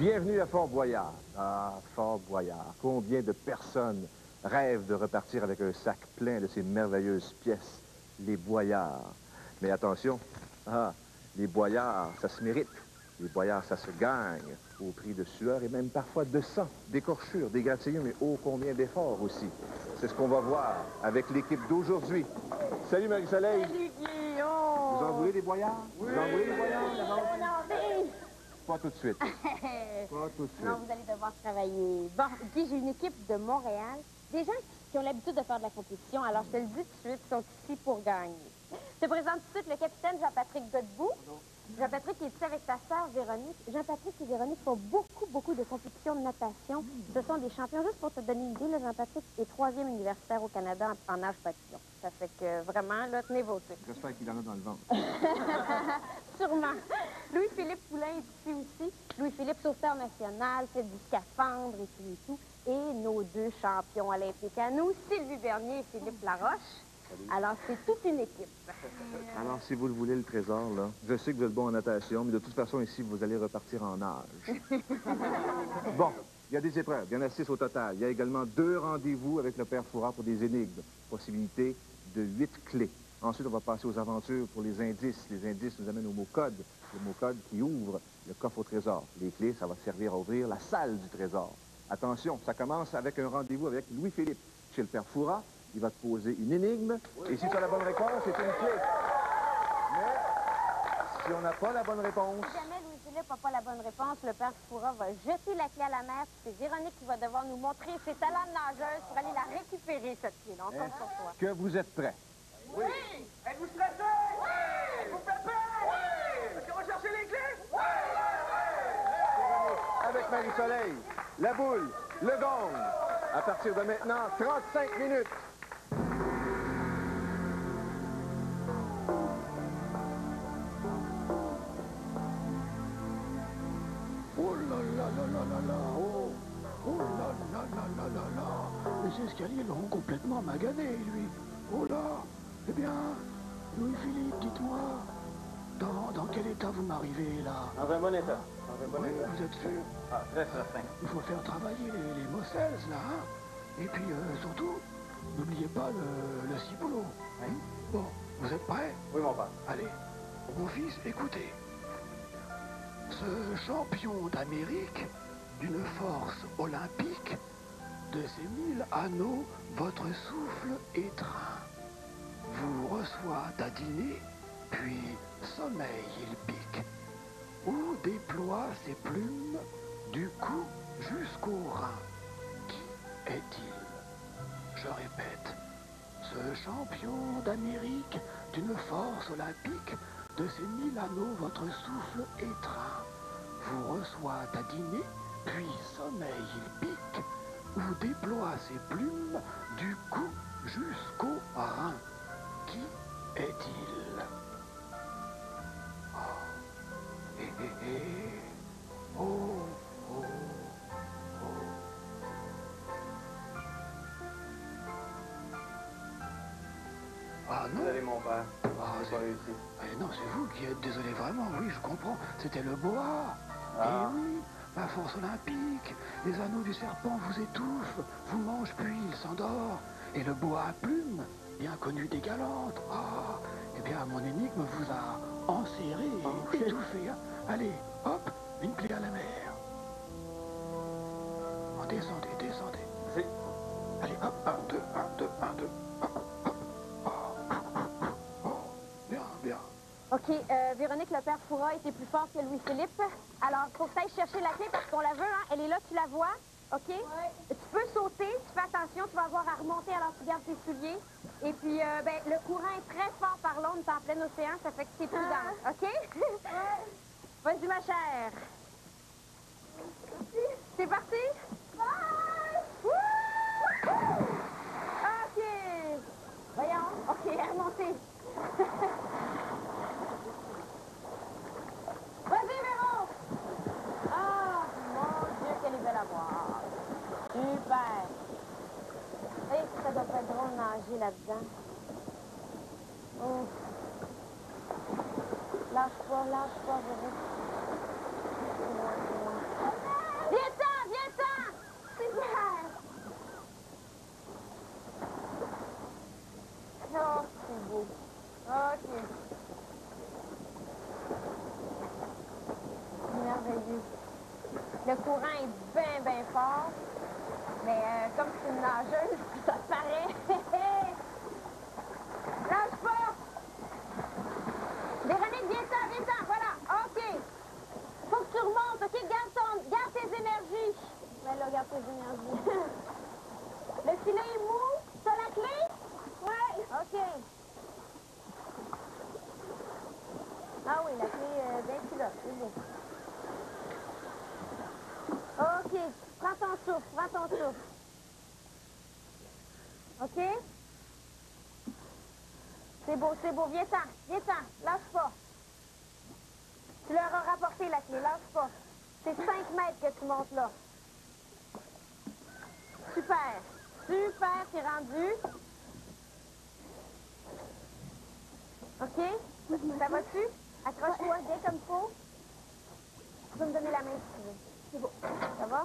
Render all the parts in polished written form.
Bienvenue à Fort-Boyard. Ah, Fort-Boyard. Combien de personnes rêvent de repartir avec un sac plein de ces merveilleuses pièces, les boyards. Mais attention, les boyards, ça se mérite. Les boyards, ça se gagne au prix de sueur et même parfois de sang, d'écorchures, d'égratignures, mais ô combien d'efforts aussi. C'est ce qu'on va voir avec l'équipe d'aujourd'hui. Salut Marie-Soleil. Salut Guillaume. Vous en voulez des boyards? Oui. Vous en voulez des boyards? Oui. Pas tout de suite. Pas tout de suite. Non, vous allez devoir travailler. Bon, Guy, j'ai une équipe de Montréal. Des gens qui ont l'habitude de faire de la compétition. Alors, je te le dis tout de suite, ils sont ici pour gagner. Je te présente tout de suite le capitaine Jean-Patrick Godbout. Jean-Patrick est ici avec sa sœur Véronique. Jean-Patrick et Véronique font beaucoup de compétitions de natation. Ce sont des champions. Juste pour te donner une idée, là, Jean-Patrick est 3e universitaire au Canada en nage papillon. Ça fait que vraiment, là, tenez vos trucs. J'espère qu'il en a dans le ventre. Sûrement. Louis-Philippe Poulain est ici aussi. Louis-Philippe, sauveteur national, fait du scaphandre et tout. Et nos deux champions olympiques à nous, Sylvie Bernier et Philippe Laroche. Alors, c'est toute une équipe. Alors, si vous le voulez, le trésor, là, je sais que vous êtes bon en natation, mais de toute façon, ici, vous allez repartir en nage. Bon, il y a des épreuves. Il y en a 6 au total. Il y a également 2 rendez-vous avec le père Fouras pour des énigmes. Possibilité de 8 clés. Ensuite, on va passer aux aventures pour les indices. Les indices nous amènent au mot-code. Le mot-code qui ouvre le coffre au trésor. Les clés, ça va servir à ouvrir la salle du trésor. Attention, ça commence avec un rendez-vous avec Louis-Philippe. Chez le père Fouras, il va te poser une énigme. Et si tu as la bonne réponse, c'est une clé. Mais si on n'a pas la bonne réponse... Si jamais Louis-Philippe n'a pas la bonne réponse, le père Fouras va jeter la clé à la mer. C'est Véronique qui va devoir nous montrer ses talents de nageuse pour aller la récupérer, cette clé. On compte sur toi. Que vous êtes prêts? Oui! Êtes-vous stressé? Oui! Êtes-vous faites peur? Oui! Est-ce qu'on va chercher les clés? Oui! Avec Marie-Soleil, la boule, le gong. À partir de maintenant, 35 minutes. Oh là là là là là là, oh là là là là là là, les escaliers l'ont complètement magané, lui. Oh là, eh bien, Louis-Philippe, dites-moi, dans quel état vous m'arrivez, là? Dans un bon état. Oui, vous êtes sûr? Ah, très certain. Il faut faire travailler les Mossels, là, hein? Et puis, surtout, n'oubliez pas le ciboulot. Oui. Bon, vous êtes prêts? Oui, mon père. Allez, mon fils, écoutez. Ce champion d'Amérique, d'une force olympique, de ses 1000 anneaux, votre souffle étreint, vous reçoit à dîner, puis sommeil il pique, ou déploie ses plumes du cou jusqu'au rein. Qui est-il? Je répète, ce champion d'Amérique, d'une force olympique, de ses 1000 anneaux, votre souffle étreint, vous reçoit à dîner, puis sommeil il pique, ou déploie ses plumes du cou jusqu'au rein. Qui est-il? Oh, hé hé hé, oh, oh, oh. Ah non? Désolé, mon père. Ah, J'ai pas réussi. non, c'est vous qui êtes désolé vraiment, oui, je comprends. C'était le boa. Ah. Et oui, la force olympique, les anneaux du serpent vous étouffent, vous mangent puis il s'endort. Et le boa à plumes, bien connu des galantes. Ah, eh bien, mon énigme vous a enserré et étouffé. Hein. Allez, hop, une clé à la mer. Oh, descendez, descendez. C'est... Allez, hop, 1, 2, 1, 2, 1, 2. Hop, hop. Oh, bien, bien. OK, Véronique, le père Fouras était plus fort que Louis-Philippe. Alors, faut que tu ailles chercher la clé parce qu'on la veut, hein? Elle est là, tu la vois? OK? Oui. Tu peux sauter, tu fais attention, tu vas avoir à remonter alors tu gardes tes souliers. Et puis, ben, le courant est très fort par l'onde, t'es en plein océan, ça fait que c'est prudent. OK? Oui. Vas-y, ma chère. C'est parti? Wouh! OK. Voyons. OK, remontez. Vas-y, Véro! Ah, mon Dieu, qu'elle est belle à voir. Super. Hey, ça doit pas être drôle de nager là-dedans. Oh. Lâche pas, Véro. C'est loin, c'est loin. courant est bien fort. Mais comme c'est une nageuse, ça paraît. Lâche pas! Véronique, viens-t'en, voilà. OK. Faut que tu remontes, OK? Garde tes énergies. Ben là, garde tes énergies. Le filet est mou. T'as la clé? Oui. OK. Ah oui, la clé d'un pilote, c'est beau. OK. Prends ton souffle. OK? C'est beau. Viens-t'en. Lâche pas. Tu leur as rapporté la clé, lâche pas. C'est 5 mètres que tu montes là. Super, t'es rendu. OK? Ça va-tu? Accroche-toi bien comme il faut. Tu peux me donner la main si tu veux. C'est beau. Ça va?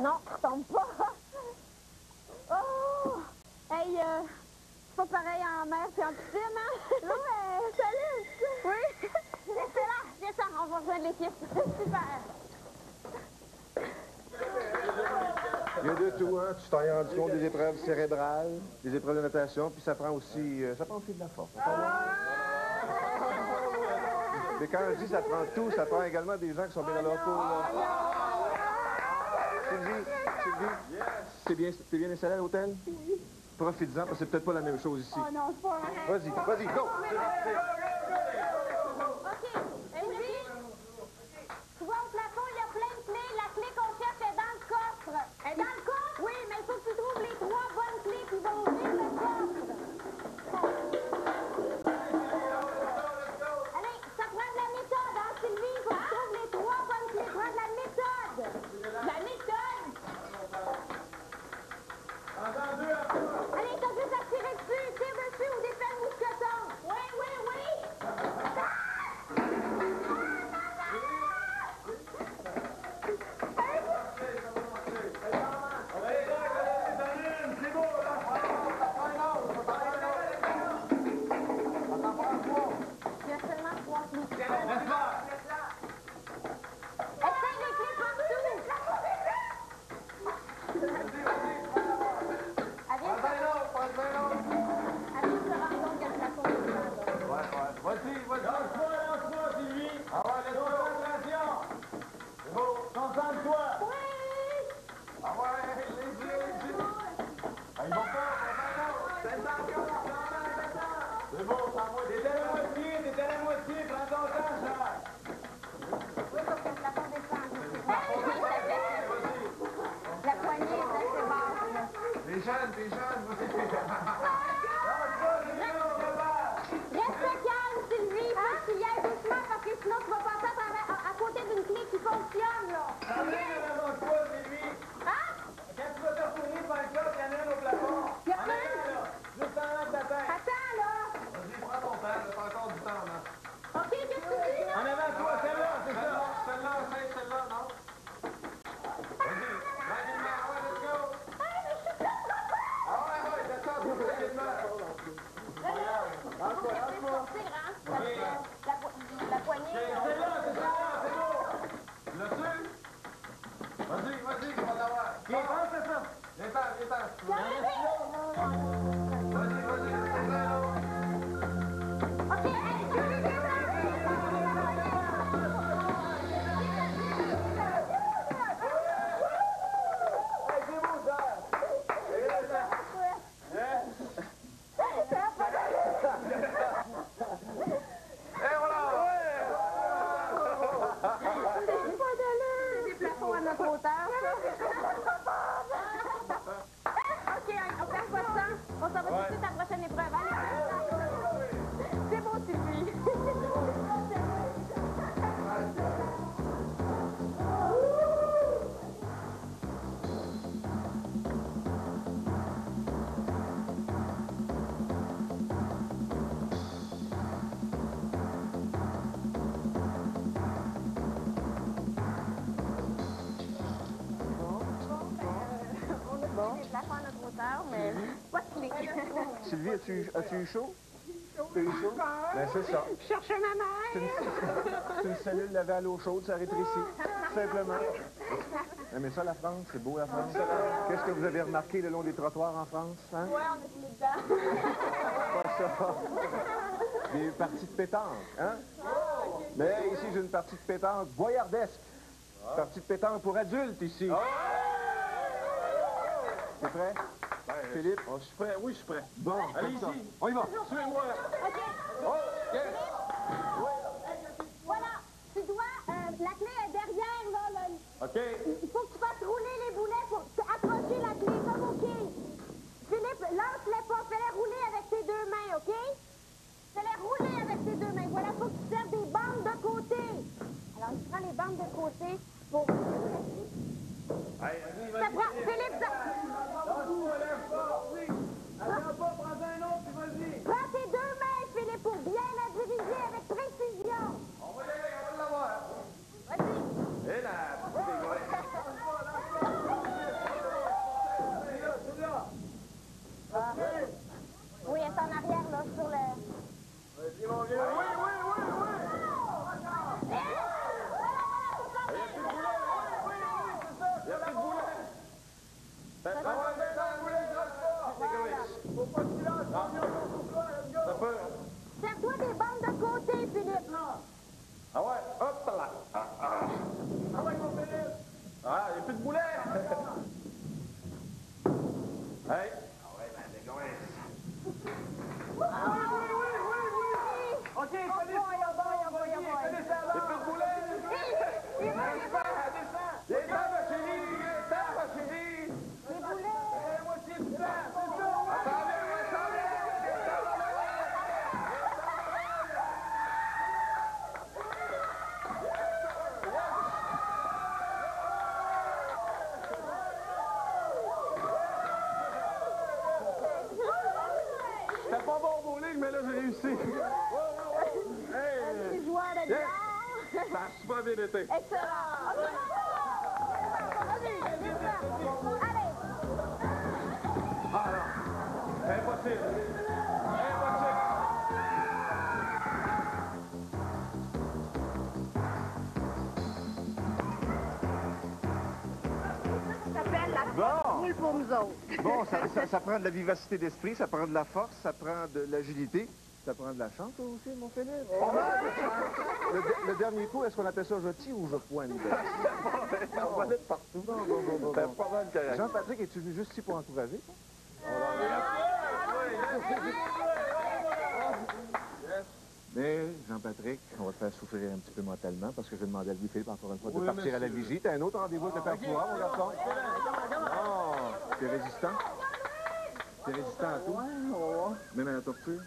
Non, tu tombes pas. Oh! Hey, c'est pas pareil en mer puis en piscine, hein? Non, mais salut! Oui? Excellent! Viens ça, on va rejoindre l'équipe. Super! Il y a de tout, hein? Tu t'en es rendu compte des épreuves cérébrales, des épreuves de natation, puis ça prend aussi de la force. Mais quand je dis ça prend tout, ça prend également des gens qui sont bien dans leur peau, là. Sylvie, t'es bien installée à l'hôtel? Oui. Profites-en, parce que c'est peut-être pas la même chose ici. Oh non, c'est pas vrai. Vas-y, go! OK, Sylvie, tu vois au plafond, il y a plein de clés. La clé qu'on cherche est dans le coffre. Elle est dans le coffre? Oui, mais il faut que tu trouves les 3 bonnes clés qui vont ouvrir le coffre. Allez, ça prend de la méthode, hein, Sylvie? Il faut que tu trouves les 3 bonnes clés. Prends de la méthode. La méthode? Allez, t'as juste à tirer dessus. Tire dessus ou des pelles mousquetons. Oui. Il y a seulement 3 clés. Essaye les clés partout. Allez, je te rends compte que le plafond est grand, là. Vas-y. Lance-moi, Sylvie. Ah ouais, laisse-moi concentration. C'est beau. Concentre-toi. Oui! Ah ouais, les yeux. Ah, ils vont pas. C'est beau, ça va. T'es à la moitié, prends ton temps, Charles. Oui, parce que le plafond descend. La poignée est assez basse, là. T'es jeune, vas-y. Reste calme, Sylvie. Faut que tu y ailles doucement parce que sinon tu vas passer à côté d'une clé qui fonctionne, là. Ça vient, avance-toi, Sylvie. Hein? Quand tu vas te retourner par le club, il y en a un au plafond. Il y en a En un? avant, là. Juste en avant de ta tête. Attends, là. Vas-y, prends ton temps, t'as encore du temps, là. OK, qu'est-ce que tu dis, là? En avant, toi, celle-là, c'est ça. Celle-là, non? Vas-y, tranquillement, ouais, let's go. Ah ouais, descends, tranquillement. Faut que tu sortir, hein? Parce que la poignée... Celle-là, c'est beau. L'as-tu? Vas-y, tu vas l'avoir. Qui pense à ça? Viens-t'en. Vas-y, OK, hey, c'est beau, ça. Et voilà. c'est des plafonds à notre hauteur, ça. OK, on perd pas de temps. On s'en va tout de suite à la prochaine épreuve. Allez. C'est beau, Sylvie. Des plafonds à notre hauteur, mais pas de clé. Sylvie, as-tu eu chaud? peu chaud. Ben, c'est ça. Cherchez ma mère. C'est une cellule lavée à l'eau chaude, ça rétrécit. Simplement. Mais ça, la France, c'est beau, la France. Qu'est-ce que vous avez remarqué le long des trottoirs en France? Hein? Ouais, on est tous les dedans. Pas ça. Des parties de pétanque, hein? Mais ici, j'ai une partie de pétanque boyardesque. Partie de pétanque pour adultes, ici. T'es prêt? Philippe? Je suis prêt, oui, je suis prêt. Bon, Allez-y. on y va. Suivez-moi. OK. Oh, yes. Voilà. Tu dois... la clé est derrière, là. OK. Il faut que tu fasses rouler les boulets pour approcher la clé, comme OK. Philippe, lance-les pas. Fais-les rouler avec tes deux mains, OK? Fais-les rouler avec tes deux mains. Voilà, faut que tu serves des bandes de côté. Alors, tu prends les bandes de côté pour... Allez, vas-y, Ça vas-y. prend... Philippe, ça... Attends pas, prends un autre, puis vas-y. Prends tes deux mains, Philippe, pour bien la diriger avec précision. On va y aller, on va l'avoir. Vas-y. Et là, c'est vrai. Oui, elle est en arrière, là, sur le... Vas-y, mon vieux. Oui, oui, oui, oui. Il y a plus de boulet. Ça peut. Serre-toi des bandes de côté, Philippe. Ah ouais, hop là. Ah ouais, mon Philippe. Ah, il n'y a plus de boulet. Hey. Ah ouais, ben, dégoisse. OK, Philippe, il y a plus de boulet. Il est temps, ma chérie. Il est temps, ma chérie. Les boulets. La moitié du temps, c'est ça. Attendez, attendez. C'était pas bon au bowling, mais là, j'ai réussi. Hey! Les joueurs de Yes. billard. Ça a super bien été. Excellent. Vas-y, descends. Allez. Ah non, impossible. Impossible. Ça s'appelle la Bon. roule pour nous autres. Bon, ça prend de la vivacité d'esprit, ça prend de la force, ça prend de l'agilité. Ça prend de la chance, toi aussi, mon Philippe. Le dernier coup, est-ce qu'on appelle ça je tire ou je pointe? On va être partout. C'est pas mal correct. Jean-Patrick, es-tu venu juste ici pour encourager? Mais, Jean-Patrick, on va te faire souffrir un petit peu mentalement parce que je vais demander à Louis-Philippe encore une fois de partir à la vigie. T'as un autre rendez-vous avec le père Fouras, mon garçon? Oh, t'es résistant? T'es résistant à tout? Même à la torture?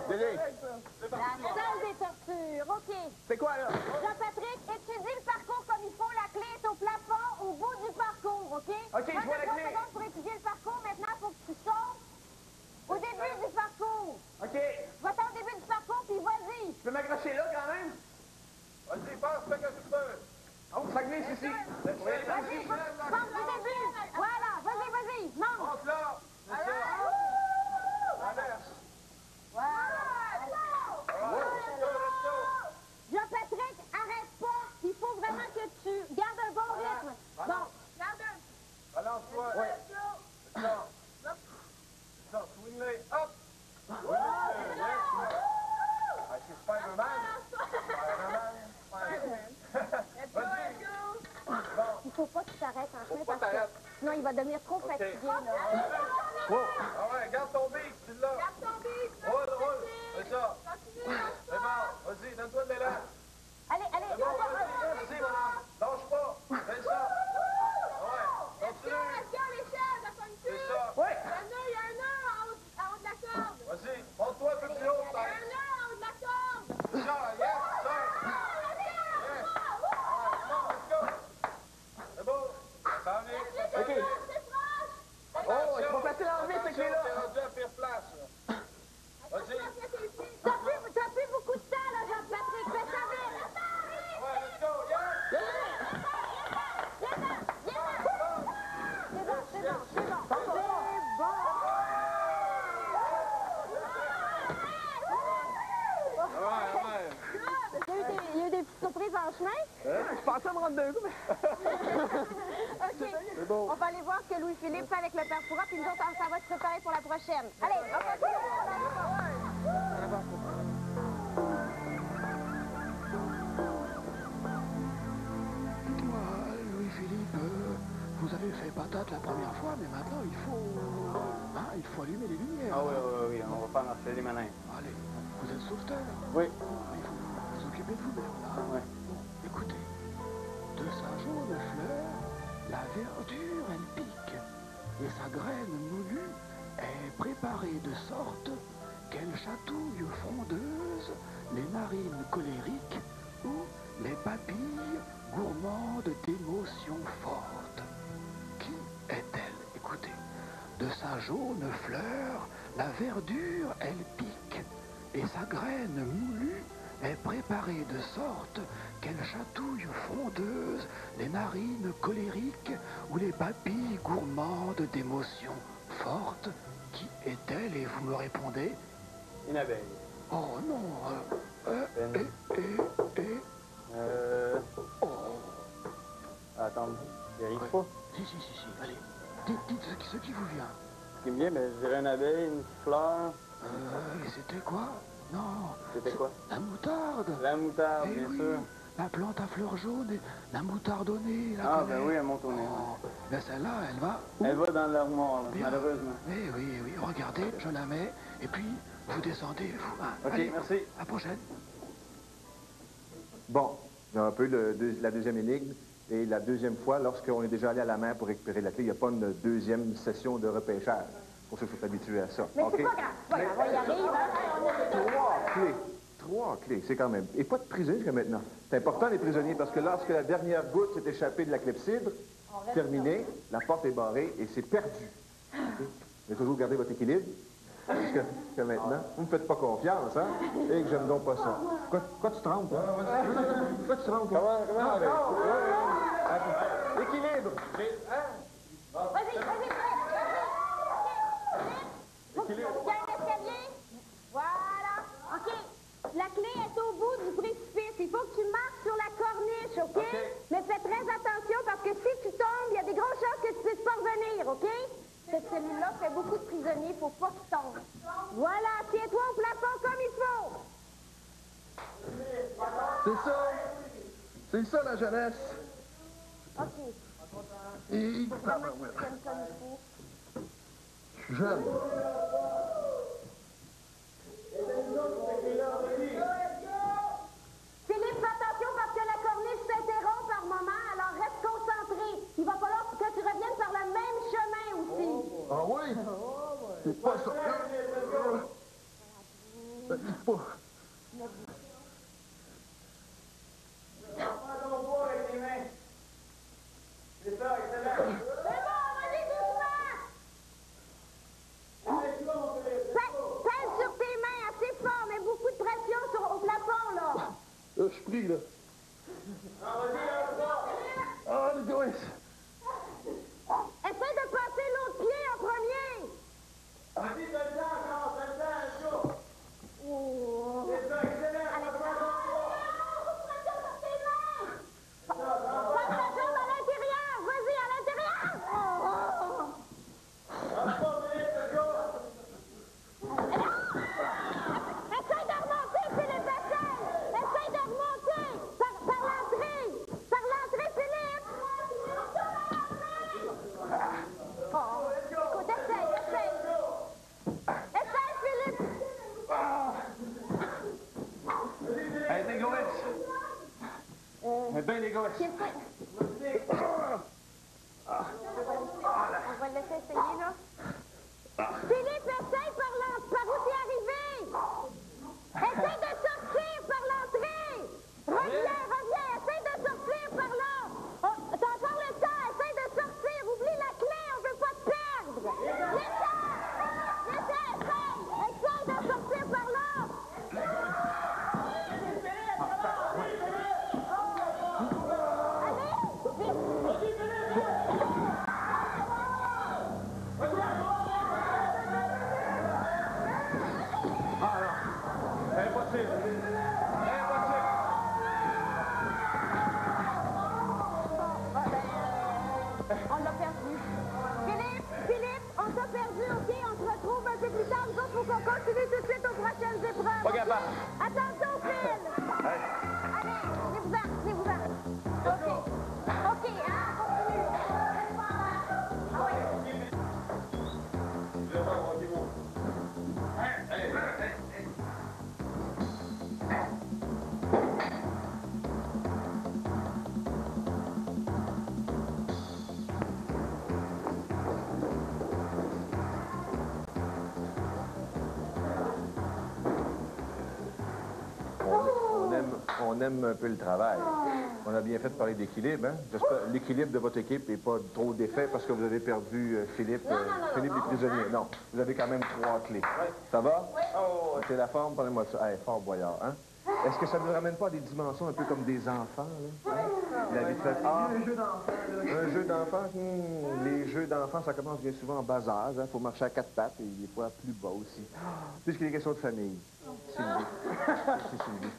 Dédé, La salle des tortures. OK. C'est quoi, là? Jean-Patrick, étudie le parcours comme il faut. La clé est au plafond, au bout du parcours, OK? OK, je vois la clé. 3 secondes pour étudier le parcours. Maintenant, il faut que tu sautes au début du parcours. OK. Va-t'en au début du parcours, puis vas-y. Tu peux m'accrocher là, quand même? Vas-y, passe, fais que tu peux. Oh, ça glisse ici. Vas-y, pense du début. Voilà, vas-y, monte. Monte là. C'est ça. Traverse. Voilà. Let's go. Jean-Patrick, arrête pas. Il faut vraiment que tu gardes un bon rythme. Bon, garde un... Balance-toi. Ouais. C'est ça. C'est ça, swing-les. Hop. Ah, c'est Spider-Man. Vas-y. Il faut pas que tu t'arrêtes en chemin pas parce que t'arrêtes. sinon il va devenir trop fatigué. Là. oh, Ah ouais, garde ton beat, tu l'as. Garde ton beat. Roule. C'est ça. C'est bon. Vas-y, donne-toi de l'élan. Allez, C'est bon, vas-y, madame. Lâche pas. Fais ça. Ouais. Continue. C'est ça. Oui. Vas-y, monte-toi un peu plus haut, peut-être. C'est ça, yes, sir. Yes. Ouais, let's go. C'est beau. Ça en vient. OK. Oh, c'est pas facile à enlever, cette clé-là. T'es rendu à pire place. pensais me rendre d'un coup, mais... OK. C'est bon. On va aller voir ce que Louis-Philippe fait avec le père Fouras, puis nous autres, ça va se préparer pour la prochaine. Allez, on continue. Dites-moi, Louis-Philippe, vous avez fait patate la première fois, mais maintenant il faut allumer les lumières. Ah oui, on va pas marcher les manins. Allez, vous êtes sauveteur. Oui. Il faut vous occuper de vous-même, là. Ouais. Bon, écoutez, de sa jaune fleur, la verdure, elle pique, et sa graine moulue est préparée de sorte qu'elle chatouille frondeuse les narines colériques ou les papilles gourmandes d'émotions fortes. Qui est-elle? Écoutez, de sa jaune fleur, la verdure, elle pique, et sa graine moulue est préparée de sorte qu'elle chatouille frondeuse les narines colériques ou les papilles gourmandes d'émotions fortes. Qui est-elle? Et vous me répondez? Une abeille. Oh non, oh. Attends, il arrive pas. Si, allez, dites ce qui vous vient. Ce qui me vient, je dirais une abeille, une fleur. Et c'était quoi? Non. C'était quoi? La moutarde. La moutarde, Eh bien oui, sûr. la plante à fleurs jaunes et la moutardonnée. La Ah, connaît. ben oui, elle monte au nez. Oh, mais celle-là, elle va où? Elle va dans l'armoire, là, Bien. malheureusement. Eh oui, regardez, je la mets, et puis vous descendez, vous. Hein. OK, Allez, merci. à la prochaine. Bon, j'ai un peu la deuxième énigme. Et la deuxième fois, lorsqu'on est déjà allé à la mer pour récupérer la clé, il n'y a pas une deuxième session de repêchage. Pour ceux qui sont habitués à ça. Mais OK? c'est pas grave, on y arrive, hein? Trois clés, c'est quand même. Et pas de prisonniers jusqu'à maintenant. C'est important, les prisonniers, parce que lorsque la dernière goutte s'est échappée de la clepsydre, terminé, la porte est barrée et c'est perdu. OK? Vous avez toujours gardé votre équilibre jusqu'à maintenant. Vous ne me faites pas confiance, hein? Et que j'aime donc pas ça. Quoi tu trembles, toi? Quoi tu trembles, toi? Comment? Équilibre! Vas-y, il y a un escalier. Voilà. OK. La clé est au bout du précipice. Il faut que tu marches sur la corniche, OK? Mais fais très attention parce que si tu tombes, il y a des grosses chances que tu puisses pas revenir, OK? Cette cellule-là fait beaucoup de prisonniers. Il faut pas que tu tombes. Voilà. Tiens-toi au plafond comme il faut. C'est ça la jeunesse. OK. Et... Comment tu tiennes comme il faut? Je suis jeune. Philippe, fais attention parce que la corniche s'interrompt par moment, alors reste concentré. Il va falloir que tu reviennes par le même chemin aussi. Ah oui? C'est pas ça. Ça dit pas. C'est ça, excellent. C'est bon, vas-y doucement. Pèse sur tes mains assez fort, mais beaucoup de pression au plafond, là. Là, je suis pris, là. Ah, les gars, Essaie de passer l'autre pied en premier. Vas-y, t'as le temps encore, t'as le temps, let's go. Oh. C'est ça, excellent. Allez, pression sur tes mains. Pas de pression à l'intérieur. Vas-y, à l'intérieur. Essaye de remonter, Philippe, essaye de remonter par l'entrée. Par l'entrée, Philippe. Oh, écoute, essaye. Essaye, Philippe. Hey, l'égoïste! Ben l'égoïste! Tiens, prêt. On va le laisser essayer, là. Philippe, essaye par où t'es arrivé. Essaye de sortir par l'entrée. Reviens, essaye de sortir par là. Oh, t'as encore le temps, essaye de sortir. Oublie la clé, on veut pas te perdre. Essaye de sortir par là. Allez, on aime un peu le travail. On a bien fait de parler d'équilibre, hein? J'espère l'équilibre de votre équipe n'est pas trop défait parce que vous avez perdu Philippe, Philippe des prisonniers. Non, vous avez quand même 3 clés. Ça va? Oui. Oh, c'est la forme, prenez-moi ça. Hey, Fort Boyard, hein? Est-ce que ça ne vous ramène pas à des dimensions un peu comme des enfants, là? Hein? La vie de fête. Ah, un jeu d'enfant, là. Un jeu d'enfant? Les jeux d'enfants, ça commence bien souvent en bas âge. Il faut marcher à 4 pattes et des fois plus bas aussi. Puisqu'il est question de famille. Sylvie. C'est Sylvie.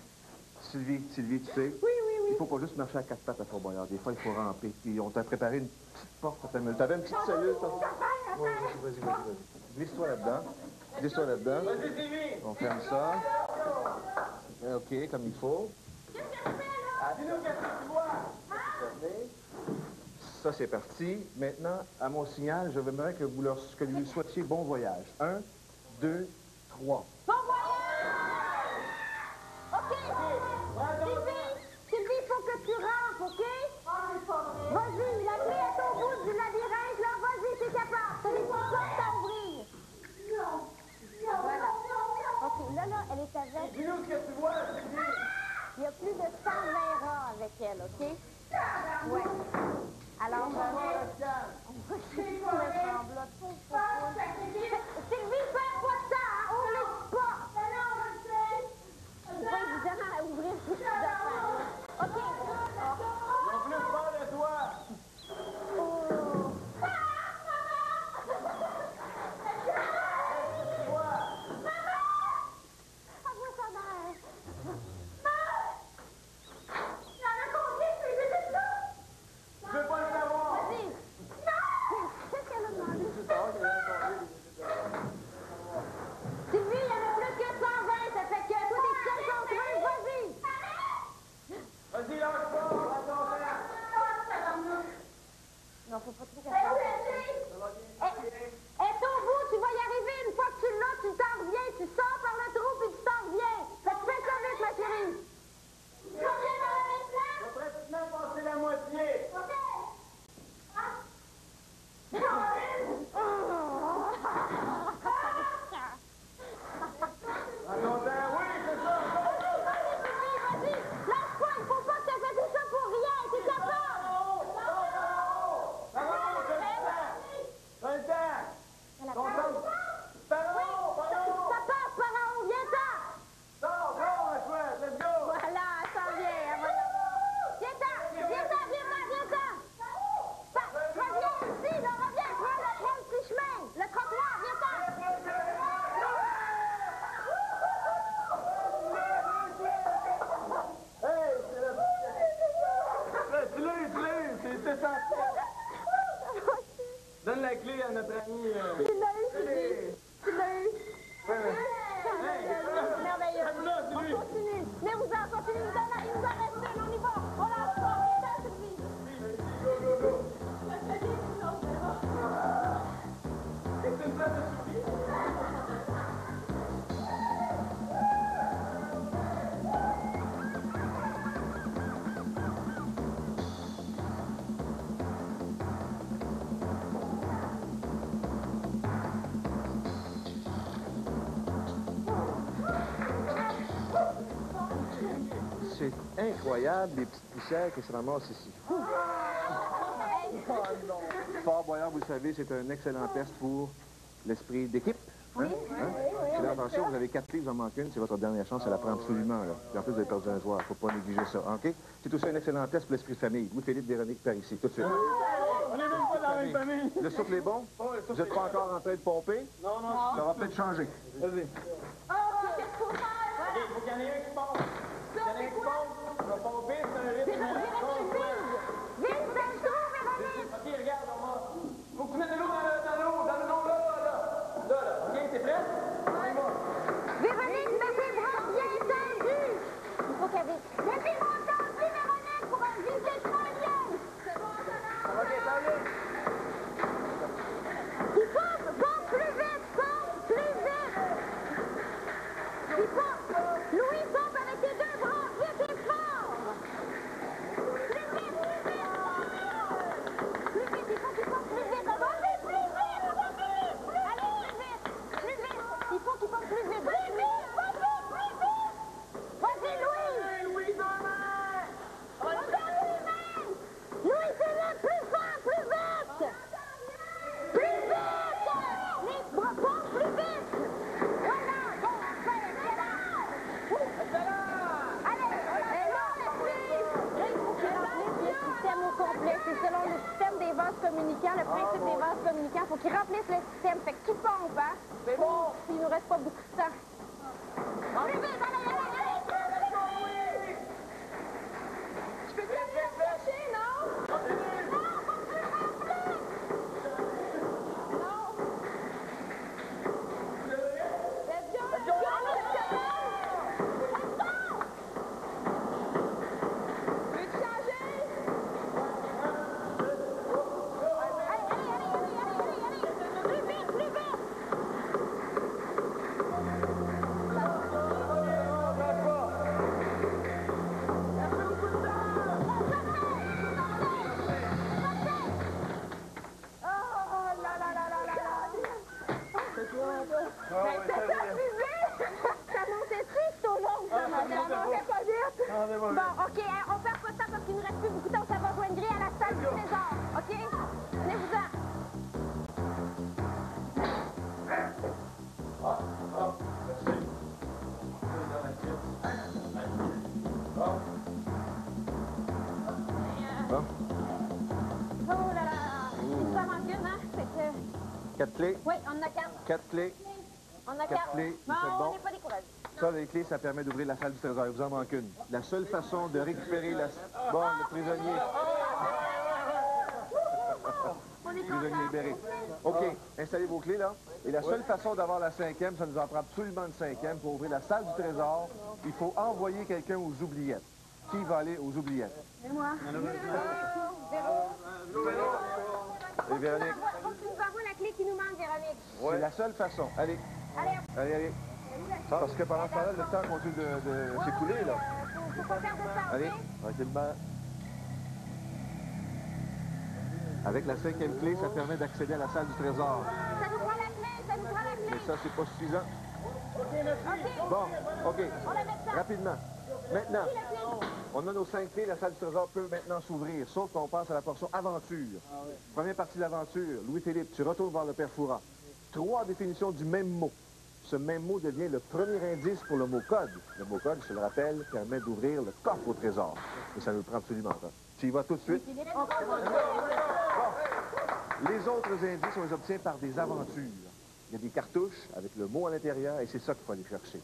Sylvie, tu sais? Oui. Il faut pas juste marcher à 4 pattes à Fort Boyard. Des fois, il faut ramper. Puis on t'a préparé une petite porte. T'avais une petite cellule, toi? Oui, vas-y. Glisse-toi là-dedans. Vas-y, Sylvie. On ferme ça. OK, comme il faut. Dis-nous qu'est-ce que tu vois. Ça, c'est parti. Maintenant, à mon signal, je voudrais que vous lui souhaitiez bon voyage. 1, 2, 3. Bon voyage! OK. Sylvie, il faut que tu rentres, OK? Vas-y, la clé est au bout du labyrinthe, là. Vas-y, t'es capable. T'as les portes à ouvrir. Voilà. OK, là, elle est avec... Dis-nous ce que tu vois, Sylvie. Il y a plus de 120 rats avec elle, OK? Ouais. Alors, on va Sylvie, fais pas ça, hein? Ouvre les portes. C'est pas évident à ouvrir ces petites affaires. OK. Ils ont plus peur de toi. Je veux pas le savoir. Vas-y. Qu'est-ce qu'elle a demandé? Sylvie, il y en a plus que 120, ça fait que toi, t'es seul contre eux. Vas-y. Vas-y, lâche pas, on va ton temps. Non, faut pas trop qu'elle fasse. Elle est au bout, tu vas y arriver. Une fois que tu l'as, tu t'en reviens. Tu sors par le trou, puis tu t'en reviens. Fait que fais ça vite, ma chérie. Je vais pratiquement passer la moitié. À ton temps, oui, c'est ça. Vas-y, lâche pas, il faut pas que tu fasses ça pour rien. T'es capable. Dans le temps. Ton temps. Ça passe par en haut, viens-t'en. Sors, ma chouette, let's go. Voilà, elle s'en vient. Viens-t'en. Reviens ici, là, reviens. Prends le petit chemin. Le trottoir, viens-t'en. Hey, c'est la... Tu l'as eu, c'est ça. Donne la clé à notre ami. Tu l'as eu, Sylvie. Tu l'as eu. Merveilleux. On continue. Venez-vous-en, continue. Il nous en reste une, on y va. On lâche pas. Viens-t'en, Sylvie. C'est une place de Sylvie. C'est incroyable, les petites poussières qui se ramassent ici. Fort Boyard, vous le savez, c'est un excellent test pour l'esprit d'équipe. Hein? C'est l'attention, vous avez 4 clés, vous en manquez une, c'est votre dernière chance, elle la prend absolument. Là. Et en plus, vous avez perdu un joueur, il ne faut pas négliger ça. OK? C'est aussi un excellent test pour l'esprit de famille. Vous, Philippe, Véronique, par ici, tout de suite. On est même pas dans la même famille. Le souffle est bon? Vous n'êtes pas encore en train de pomper? Non. Ça va peut-être changer. Vas-y. Qu'est-ce qu'il faut faire? Il faut qu'il y en ait un qui pompe. Il y en a un qui pompe. Je vais pomper, c'est un rythme. Vite, dans le trou, Véronique. OK, regarde, on va... Faut que tu mettes de l'eau dans l'eau, là. OK, t'es prête? On y va. Véronique, mets tes bras bien tendus. Il faut qu'elle vite. Mets tes bras tendus, Véronique, pour un visage bien. C'est bon, ça va. Ça va bien, ça va bien. Il pompe plus vite, Il pompe. Louis, pompe avec tes 2 bras, vite et fort. Plus vite. Plus vite, il faut qu'il pompe plus vite. Allez, plus vite. Il faut qu'il pompe plus vite. Vas-y, Louis. Louis, donne qu'ils remplissent le système. Fait que tu pompes, hein? C'est bon! Puis il nous reste pas beaucoup de temps. Plus vite, allez! Je peux bien aller la chercher, non? Non, pas plus rempli! Non! Let's go! Let's go! Veux-tu changer? Allez! Plus vite, plus vite! Ça montait-tu, c'est au long, ça montait pas vite. Bon, OK, on perd pas de temps parce qu'il nous reste plus beaucoup de temps. Ça va joindre à la salle du trésor, OK? Venez-vous-en. Bon. Oh là là, il nous en manque une, hein? Fait que... 4 clés. Oui, on en a 4. 4 clés. On a 4 4. clés. Bon, Vous faites on bon. n'est pas découragés. Ça, les clés, ça permet d'ouvrir la salle du trésor. Il vous en manque une. La seule façon de récupérer la... Bon, le prisonnier. On est Prisonnier content. libéré. OK, installez vos clés, là. Et la seule façon d'avoir la 5e, ça nous en prend absolument une 5e. Pour ouvrir la salle du trésor, il faut envoyer quelqu'un aux oubliettes. Qui va aller aux oubliettes? C'est moi. Et Véronique? Faut que tu nous envoies la clé qui nous manque, Véronique. C'est la seule façon. Allez, Allez, allez. Parce que pendant ce temps-là, le temps continue de s'écouler, là. faut pas perdre de temps, Allez, OK? tranquillement. Avec la 5e clé, ça permet d'accéder à la salle du trésor. Ça nous prend la clé, ça nous prend la clé. Mais ça, c'est pas suffisant. OK, Bon, OK. on la met ça. Rapidement. Maintenant, Qui la clé? on a nos 5 clés. La salle du trésor peut maintenant s'ouvrir, sauf qu'on passe à la portion aventure. Première partie de l'aventure. Louis-Philippe, tu retournes voir le père Fouras. 3 définitions du même mot. Ce même mot devient le premier indice pour le mot code. Le mot code, je te le rappelle, permet d'ouvrir le coffre au trésor. Et ça nous le prend absolument pas. Tu y vas tout de suite. Bon. Les autres indices, on les obtient par des aventures. Il y a des cartouches avec le mot à l'intérieur et c'est ça qu'il faut aller chercher.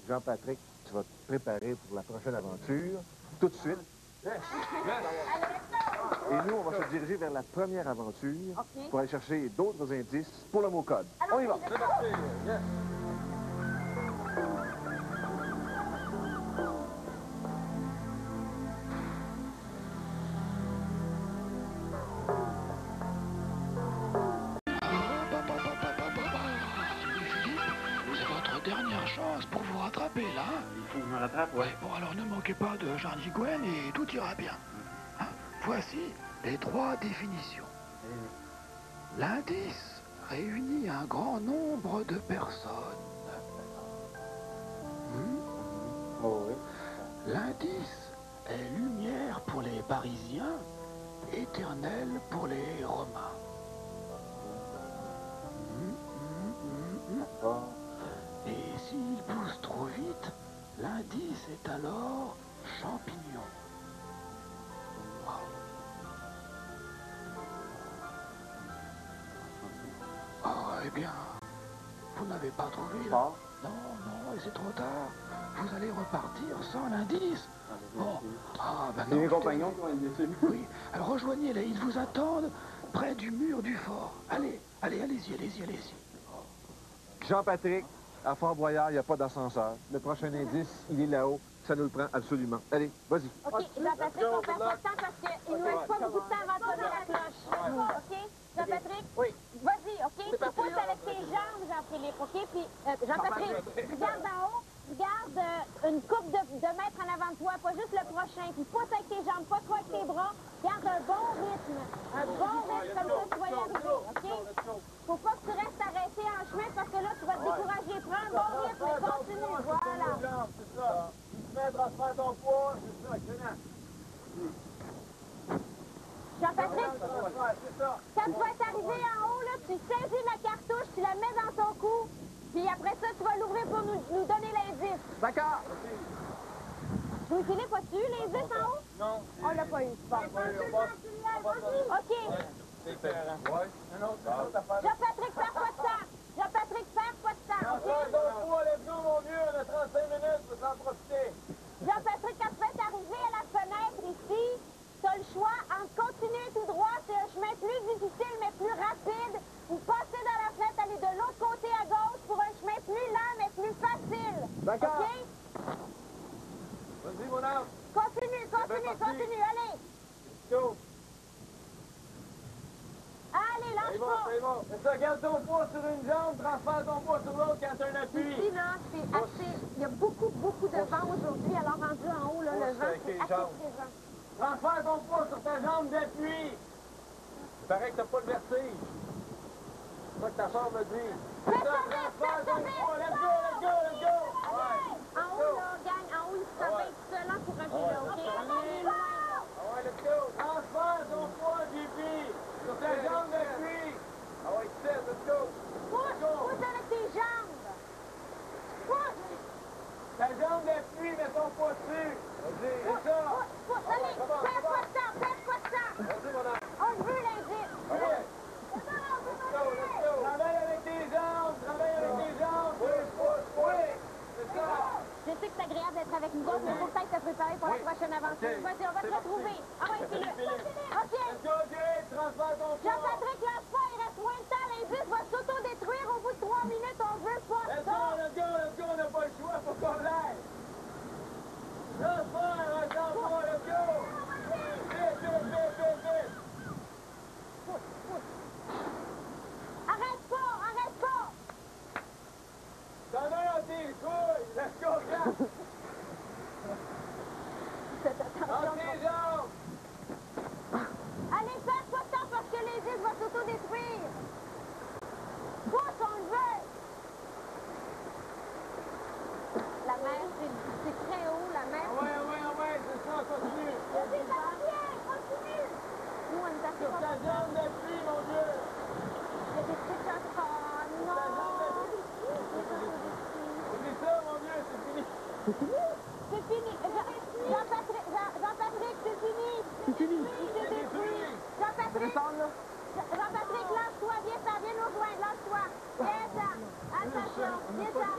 Jean-Patrick, tu vas te préparer pour la prochaine aventure tout de suite. Et nous, on va se diriger vers la première aventure OK. pour aller chercher d'autres indices pour le mot code. On y va. C'est votre dernière chance pour vous rattraper, là. Il faut que je me rattrape, Ouais, bon, alors ne manquez pas de Jean-Guy Gwen et tout ira bien. Hein? Voici les 3 définitions. L'indice réunit un grand nombre de personnes. Oh, oui. L'indice est lumière pour les Parisiens, éternel pour les Romains. Bon. Et s'il pousse trop vite, l'indice est alors champignon. Oh, eh bien, vous n'avez pas trouvé là? Bon. Non, et c'est trop tard. Vous allez repartir sans l'indice. Bon, ah, ben C'est non. mes compagnons qui vont être déçus. Oui, alors rejoignez-les, ils vous attendent près du mur du fort. Allez-y. Jean-Patrick, à Fort-Boyard, il n'y a pas d'ascenseur. Le prochain indice, il est là-haut. Ça nous le prend absolument. Allez, vas-y. OK, Jean-Patrick, on perd pas de temps parce qu'il nous reste pas beaucoup de temps avant de sonner la cloche. OK? Jean-Patrick? Oui. Vas-y, OK? Tu pousses avec tes jambes, Jean-Philippe, OK? Puis, Jean-Patrick, regarde en haut, regarde une coupe de mètres en avant de toi, pas juste le prochain. Puis pousse avec tes jambes, pas trop avec tes bras. Garde un bon rythme. Un bon rythme, comme ça, tu vas y arriver, OK? Faut pas que tu restes arrêté en chemin parce que là, tu vas te décourager. Prends un bon rythme et continue. Voilà. C'est ça. Mettre à faire ton poids, c'est ça, excellent. Jean-Patrick, C'est ça. quand tu vas être arrivé en haut, là, tu saisis la cartouche, tu la mets dans ton cou, puis après ça, tu vas l'ouvrir pour nous donner l'indice. D'accord. Louis-Philippe, as-tu eu l'indice en haut? Non. On l'a pas eu. Bon. OK. C'est écœurant. Ouais. Un autre affaire. Jean-Patrick, perds pas de temps. Jean-Patrick, perds pas de temps, OK? Let's go, mon vieux. On a 35 minutes pour s'en profiter. Jean-Patrick, quand tu vas t'arriver à la fenêtre ici, t'as le choix entre continuer tout droit, c'est un chemin plus difficile mais plus rapide, ou passer dans la fenêtre, aller de l'autre côté à gauche pour un chemin plus lent mais plus facile. D'accord. OK? Vas-y, mon âme. Continue, allez. Let's go. Allez, lâche C'est bon, pas. c'est bon. C'est ça, garde ton poids sur une jambe, transfère ton poids sur l'autre quand t'as un appui. Ici, là, c'est assez... Il y a beaucoup de vent aujourd'hui, alors rendu en haut, là, le vent, c'est assez présent. Transfère ton poids sur ta jambe d'appui. Il paraît que t'as pas le vertige. C'est ça que ta femme me dit. C'est ça, transfère ton poids. Let's go, let's go, let's go. Ouais. En haut, là, gang, en haut, il se fait être seul encouragé, là, OK? On est loin, là. Ah ouais, let's go. Transfère ton poids, JP. Sur ta jambe d'appui. Ah ouais, let's go. Pousse avec tes jambes. Pousse. Ta jambe d'appui, mets ton poids dessus. Vas-y, c'est ça. Pousse, allez, perds pas de temps. Vas-y, mon âme. On veut l'indice. Ouais. Travaille avec tes jambes, oui, c'est ça. Je sais que c'est agréable d'être avec nous autres, mais il faut peut-être te préparer pour la prochaine aventure. Vas-y, on va te retrouver. Ah ouais, Philippe. OK. Let's go, Jay, transfère ton poids. Jean-Patrick, lâche pas, il reste moins de temps. L'indice va s'auto-détruire au bout de 3 minutes. On veut pas Let's ça. go, on n'a pas le choix, faut qu'on l'aille. Transfère, let's go. Vite. Arrête pas. T'en as un tes couilles, let's go, gars. Faites Dans attention. tes jambes. Allez, perds pas de temps parce que l'indice va s'auto-détruire. Pousse, on le veut. La mer, c'est très haut, la mer. Ah ouais, c'est ça, continue. Vas-y, ça va bien, continue. Nous, on est assez Sur ta jambe d'appui, mon Dieu. Il y a des trucs encore. Non. Oublie ça, mon Dieu, c'est fini. C'est fini. Jean-Patrick, c'est fini. C'est détruit. Jean-Patrick, lâche-toi, viens nous rejoindre, lâche-toi. Viens-t'en. Attention, viens-t'en.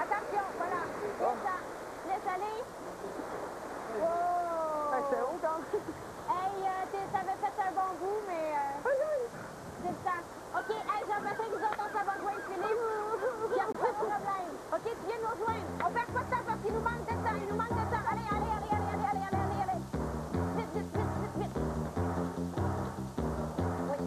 Attention, voilà. Viens-t'en. Laisse aller. Oh. C'était haut, quand même. Hey, t'avais fait un bon goût, mais... c'est le temps. OK, hey, Jean-Patrick, nous autres, on s'en va rejoindre Philippe. Il n'y a pas de problème. OK, tu viens nous rejoindre. On perd pas de temps parce qu'il nous manque de temps. Allez. Vite. Oui.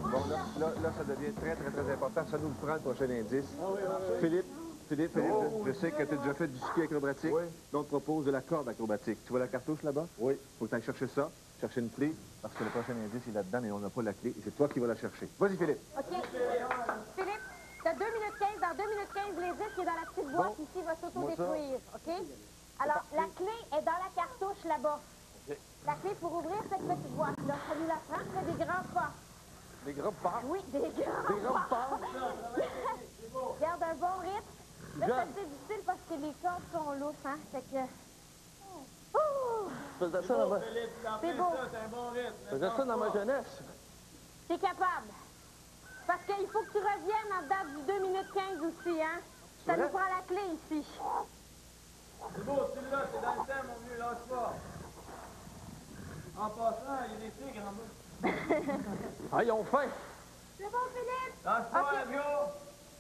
Bon, là, ça devient très important. Ça nous prend le prochain indice. Philippe, je sais que tu as déjà fait du ski acrobatique. Oui. Donc, on te propose de la corde acrobatique. Tu vois la cartouche là-bas? Oui. Faut que tu ailles chercher ça, chercher une clé, parce que le prochain indice est là-dedans, mais on n'a pas la clé, et c'est toi qui vas la chercher. Vas-y, Philippe. OK. Philippe, t'as 2 minutes 15. Dans 2 minutes 15, l'indice qui est dans la petite boîte ici va s'auto-détruire. OK? Alors, la clé est dans la cartouche là-bas. La clé pour ouvrir cette petite boîte-là. Ça nous la prend, c'est des grands pas. Des grands pas. Oui, des grands pas. Garde un bon rythme. Là, c'est assez difficile parce que les cordes sont lousses, hein? Fait que... Oh! Je faisais ça dans ma... C'est beau. C'est un bon rythme. Je faisais ça dans ma jeunesse. T'es capable. Parce qu'il faut que tu reviennes en dedans du 2 minutes 15 aussi, hein? Ça nous prend la clé ici. C'est beau, celui-là, c'est dans le temps, mon vieux, lâche pas. En passant, il y a des tigres en bas. Ah, ils ont faim. C'est bon, Philippe? Lâche pas, Ok. let's go.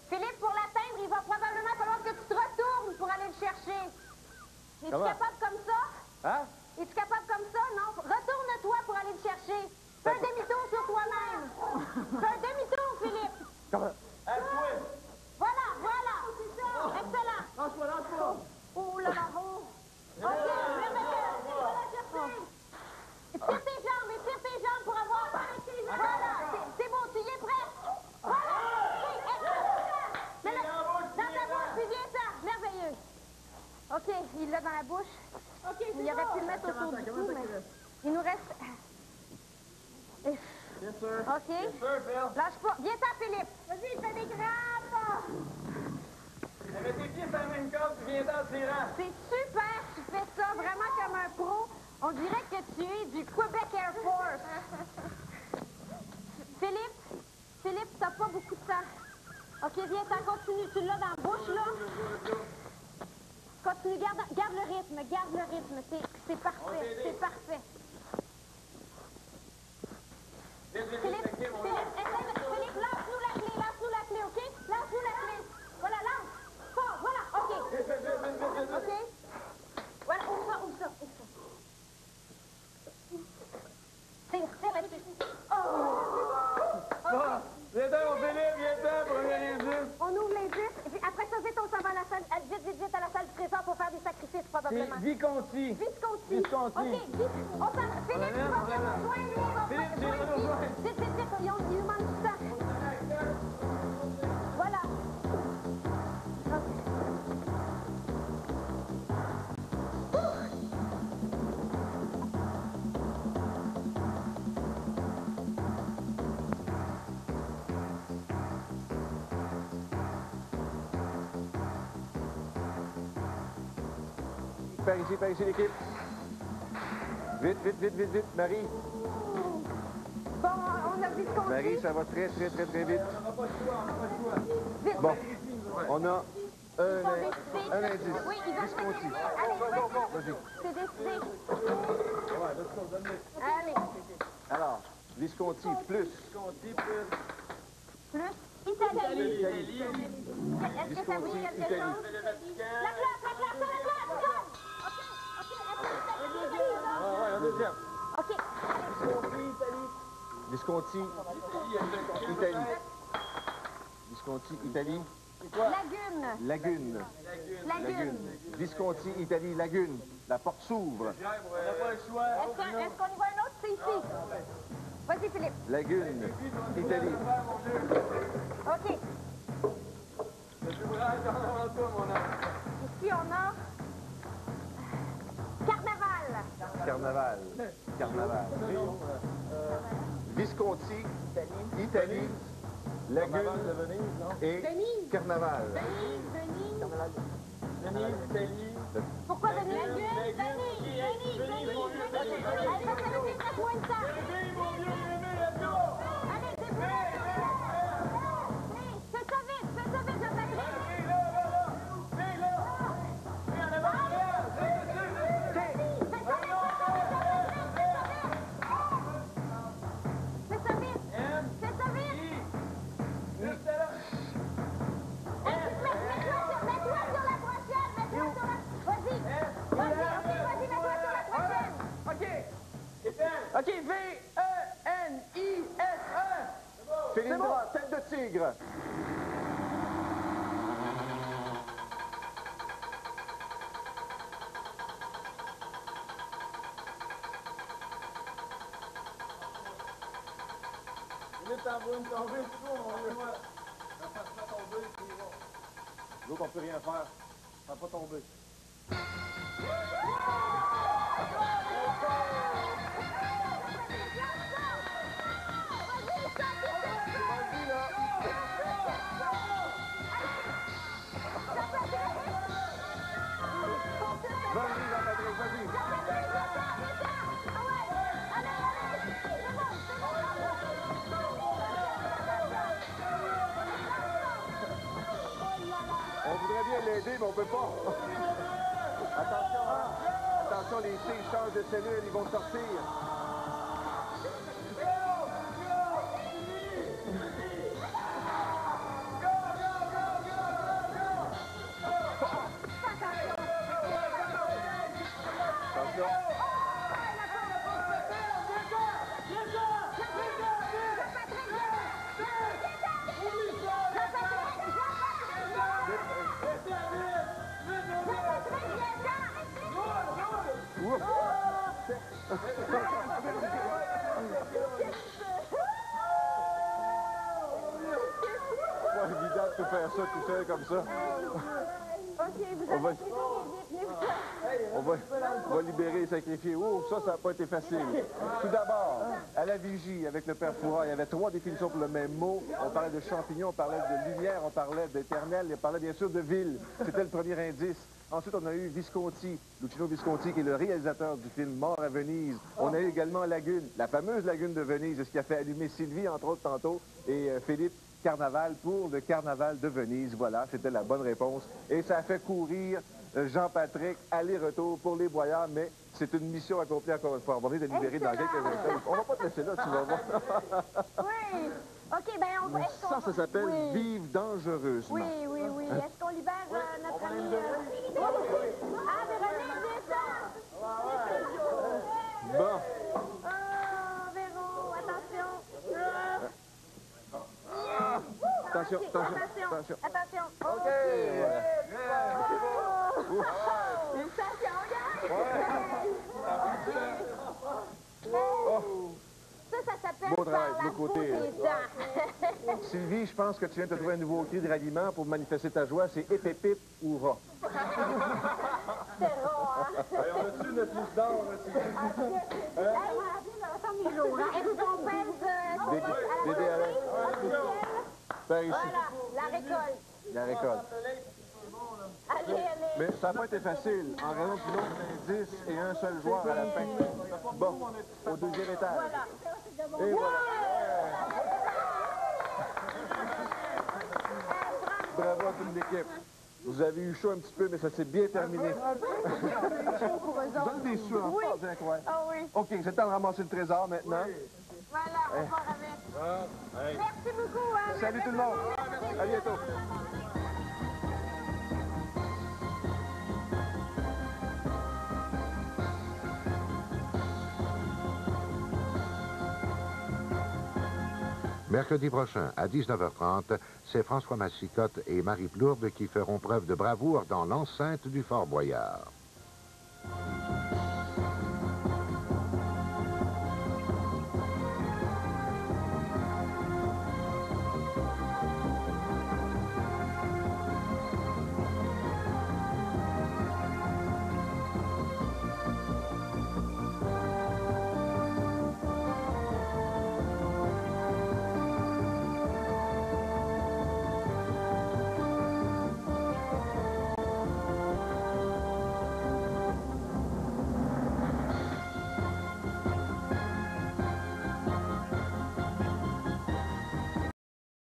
Philippe, pour l'atteindre, il va probablement falloir que tu te retournes pour aller le chercher. Es-tu Comment? capable comme ça? Hein? Es-tu capable comme ça? Non. Retourne-toi pour aller le chercher. Fais un demi-tour sur toi-même. Fais un demi-tour, Philippe. Comment? Hey, twist. Voilà. C'est ça. Excellent. Lâche pas. Oh là là, oh. OK, merveilleux. Va la chercher. Étire tes jambes pour avoir... Voilà, c'est bon, tu y es presque. Voilà. Mais là, dans ta bouche, puis viens ça. Merveilleux. OK, il l'a dans la bouche. OK, il aurait pu le mettre autour du cou, mais... Il nous reste... Yes, sir. OK. Yes, sir, Phil. Lâche pas. Viens-t'en, Philippe. Vas-y, fais des grands pas. Mets tes pieds sur la même corde, tu viens en tirant. C'est super, tu fais ça vraiment comme un pro. On dirait que tu es du Québec Air Force. Philippe, t'as pas beaucoup de temps. OK, viens, t'en continue. Tu l'as dans la bouche, là? Continue, garde le rythme. C'est parfait, c'est parfait. Philippe, lance-nous la clé, OK? Lance-nous la clé. Voilà, lance. Fort, voilà, OK. OK? Voilà, ouvre ça. Tire là-dessus. Oh! Viens-t'en, mon Philippe, viens-t'en, premier les 10. On ouvre les 10, et puis après ça, vite, on s'en va à la salle, vite, à la salle du trésor pour faire des sacrifices, probablement. C'est Visconti. Visconti. Visconti. OK, Philippe, tu vas venir nous rejoindre, lui, on va Philippe, rejoindre viens nous ici. rejoindre. Vite, il nous manque du temps. Voilà. Par ici, l'équipe. Vite, Marie. Bon, on a Visconti. Marie, ça va très vite. Vite. Bon, on a Ils sont décidés. un indice. Oui, ils vont Visconti. Allez, Vas-y. c'est décidé. Allez, Alors, Visconti plus plus Italie. Est-ce que ça vous dit quelque Italie. chose? La classe. Un deuxième. OK. Visconti, Italie. Lagune. Visconti, Italie, Lagune. La porte s'ouvre. On n'a pas le choix. Est-ce qu'on y voit un autre? C'est ici. Vas-y, Philippe. Lagune, Italie. OK. Le plus brave, j'en avance pas, mon homme. Ici, on a... Carnaval. Visconti, Italie, Lagune et Carnaval. Denise, Italie. Pourquoi Denis? Denis. Allez, ça veut dire que moins de temps. Denis, mon vieux bébé, let's go! Allez, c'est bon. Fais ça vite, Jean-Patrick. OK, V-E-N-I-S-E. Philindra, tête de tigre. L'autre, on peut rien faire. Ça va pas tomber. Vas-y, Jean-Patrick, vas-y. On voudrait bien l'aider, mais on peut pas. Attention, les filles changent de cellule, ils vont sortir. C'est pas évident de faire ça tout seul comme ça. OK, vous On va- avez fini, venez-vous. On va libérer et sacrifier. Oh, ça n'a pas été facile. Tout d'abord, à la vigie, avec le père Fouras, il y avait 3 définitions pour le même mot. On parlait de champignons, on parlait de lumière, on parlait d'éternel, et on parlait bien sûr de ville. C'était le premier indice. Ensuite, on a eu Visconti, Luchino Visconti, qui est le réalisateur du film Mort à Venise. On a eu également Lagune, la fameuse Lagune de Venise, ce qui a fait allumer Sylvie, entre autres, tantôt, et Philippe Carnaval pour le Carnaval de Venise. Voilà, c'était la bonne réponse. Et ça a fait courir Jean-Patrick aller-retour pour les boyards, mais c'est une mission accomplie encore une fois. On va venir de libérer dans quelques instants. On va pas te laisser là, tu vas voir. Oui. OK, bien, on va... Ça s'appelle oui. Vivre dangereusement. Oui, oui, oui. Est-ce qu'on libère notre ami... Ah, Véronique, descends! Bon. Oh, Véro, attention. Attention, OK, attention. attention. OK. Une station, gars! Oh. Ça s'appelle Beau travail, par la de l'autre côté. peau des dents. Sylvie, je pense que tu viens de trouver un nouveau cri de ralliement pour manifester ta joie. C'est épépip ou rat. C'est rare, hein? On a-tu notre liste d'or, là, Sylvie? Est-ce qu'on pèse... Dédé, par ici. Voilà, la récolte. La récolte. Allez, allez. Mais ça n'a pas été facile, en raison du nombre d'indices et un seul joueur à la fin. Bon, au deuxième étage. Voilà. Et voilà. Bravo à toute l'équipe. Vous avez eu chaud un petit peu, mais ça s'est bien terminé. Vous avez des sueurs, Oui. c'est incroyable. Ah oui. OK, c'est le temps de ramasser le trésor maintenant. Voilà, on part avec. Merci beaucoup. Hein. Salut tout le monde. À bientôt. Mercredi prochain, à 19h30, c'est François Massicotte et Marie Plourde qui feront preuve de bravoure dans l'enceinte du Fort Boyard.